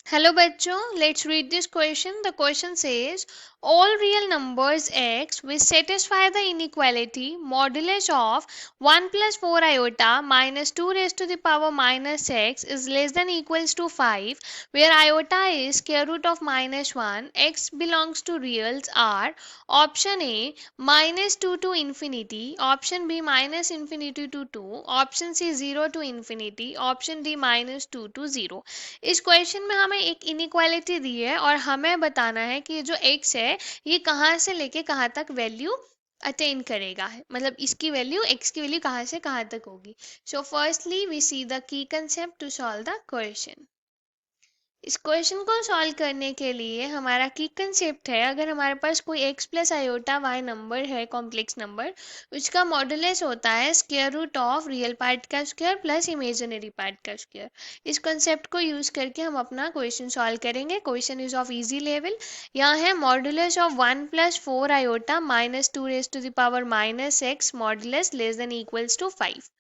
Hello bachcho, let's read this question. The question says all real numbers x which satisfy the inequality modulus of 1 plus 4 iota minus 2 raised to the power minus x is less than equals to 5, where iota is square root of minus 1, x belongs to reals are option A minus 2 to infinity, option B minus infinity to 2, option C 0 to infinity, option D minus 2 to 0. इस question में हमें एक inequality दी है और हमें बताना है कि ये जो x है ये कहाँ से लेके कहाँ तक वैल्यू अटेन करेगा, मतलब इसकी वैल्यू x की वैल्यू कहाँ से कहाँ तक होगी. So firstly we see the key concept to solve the question. इस क्वेश्चन को सॉल्व करने के लिए हमारा की कंसेप्ट है, अगर हमारे पास कोई x plus iota y number है, कॉम्प्लेक्स नंबर, उसका मॉडुलस होता है square root of real part का स्क्वायर प्लस इमेजिनरी पार्ट का स्क्वायर. इस कंसेप्ट को यूज करके हम अपना क्वेश्चन सॉल्व करेंगे. Question is of easy level. यहाँ है modulus of 1 plus 4 iota minus 2 raise to the power minus x modulus less than equals to 5.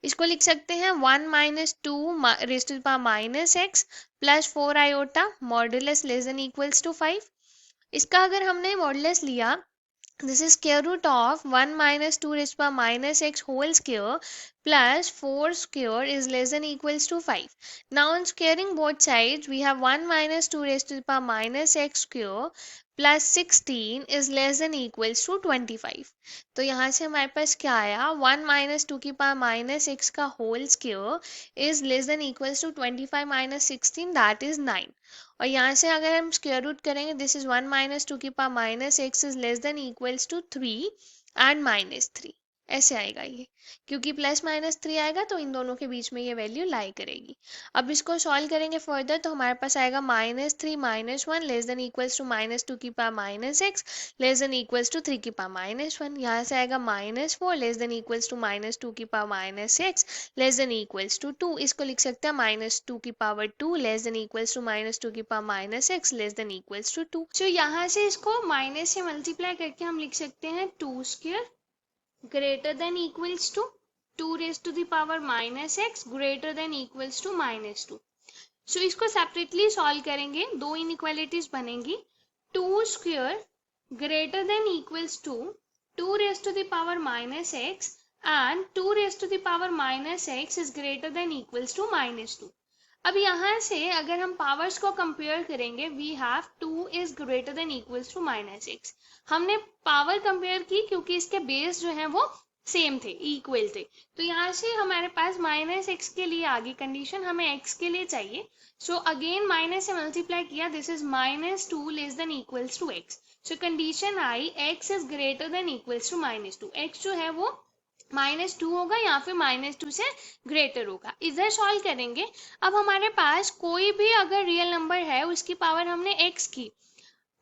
इसको लिख सकते हैं 1 minus 2 raise to the power minus x plus 4 iota modulus less than equals to 5. इसका अगर हमने modulus लिया, this is square root of 1 minus 2 raised to the power minus x whole square plus 4 square is less than equals to 5. Now on squaring both sides we have 1 minus 2 raised to the power minus x square plus 16 is less than equals to 25. तो यहाँ से हमारे पास क्या आया, 1 minus 2 की power minus x का whole square is less than equals to 25 minus 16 that is 9. और यहाँ से अगर हम स्क्वायर रूट करेंगे, दिस इज 1 माइनस 2 की power minus x is less than equals to 3 and minus 3. ऐसे आएगा ये, क्योंकि प्लस माइनस 3 आएगा तो इन दोनों के बीच में ये वैल्यू लाई करेगी. अब इसको सॉल्व करेंगे फर्दर तो हमारे पास आएगा minus 3 minus 1 less than equals to minus 2 की power minus x less than equals to 3 की पावर माइनस 1. यहाँ से आएगा minus 4 less than equals to minus 2 की power minus x less than equals to 2. इसको लिख सकते हैं माइनस 2 की power 2 less than equals to minus 2 की power minus x less than equals to 2. सो यहाँ से इसको माइनस से मल्टीप्लाई करके हम लिख सकते हैं 2 square greater than equals to 2 raised to the power minus x greater than equals to minus 2. So इसको सेपरेटली सॉल्व करेंगे, दो इनइक्वालिटीज बनेंगी. 2 square greater than equals to 2 raised to the power minus x and 2 raised to the power minus x is greater than equals to minus 2. अब यहाँ से अगर हम powers को कंपेयर करेंगे, we have 2 is greater than equals to minus x. हमने power compare की क्योंकि इसके बेस जो है वो सेम थे, इक्वल थे. तो यहाँ से हमारे पास माइनस एक्स के लिए आगे कंडीशन हमें एक्स के लिए चाहिए. सो अगेन माइनस से मल्टीप्लाई किया, this is minus 2 less than equals to x. So condition आई x is greater than equals to minus 2. X जो है वो माइनस 2 होगा या फिर माइनस 2 से ग्रेटर होगा. इधर सॉल्व करेंगे. अब हमारे पास कोई भी अगर रियल नंबर है उसकी पावर हमने x की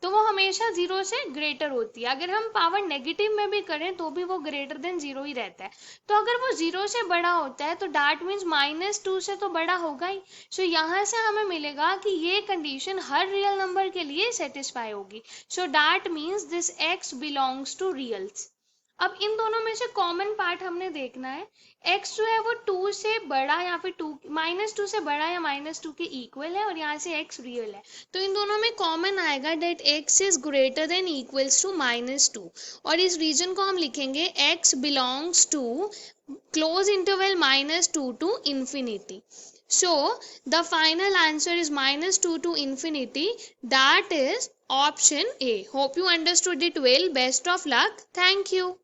तो वो हमेशा 0 से ग्रेटर होती है. अगर हम पावर नेगेटिव में भी करें तो भी वो ग्रेटर देन 0 ही रहता है. तो अगर वो 0 से बड़ा होता है तो डैट मीन्स माइनस 2 से तो बड़ा होगा ही. सो यहाँ से हमें मिलेगा कि ये कंडीशन हर रियल नंबर के लिए सेटिस्फाई होगी. So that means this x belongs to reals. अब इन दोनों में से कॉमन पार्ट हमने देखना है. x जो है वो 2 से बड़ा या फिर 2 माइनस 2 से बड़ा या माइनस 2 के इक्वल है और यहाँ से x रियल है. तो इन दोनों में कॉमन आएगा that x is greater than equals to minus 2. और इस रीजन को हम लिखेंगे x belongs to close interval minus 2 to infinity. So the final answer is minus 2 to infinity. That is option A. Hope you understood it well. Best of luck. Thank you.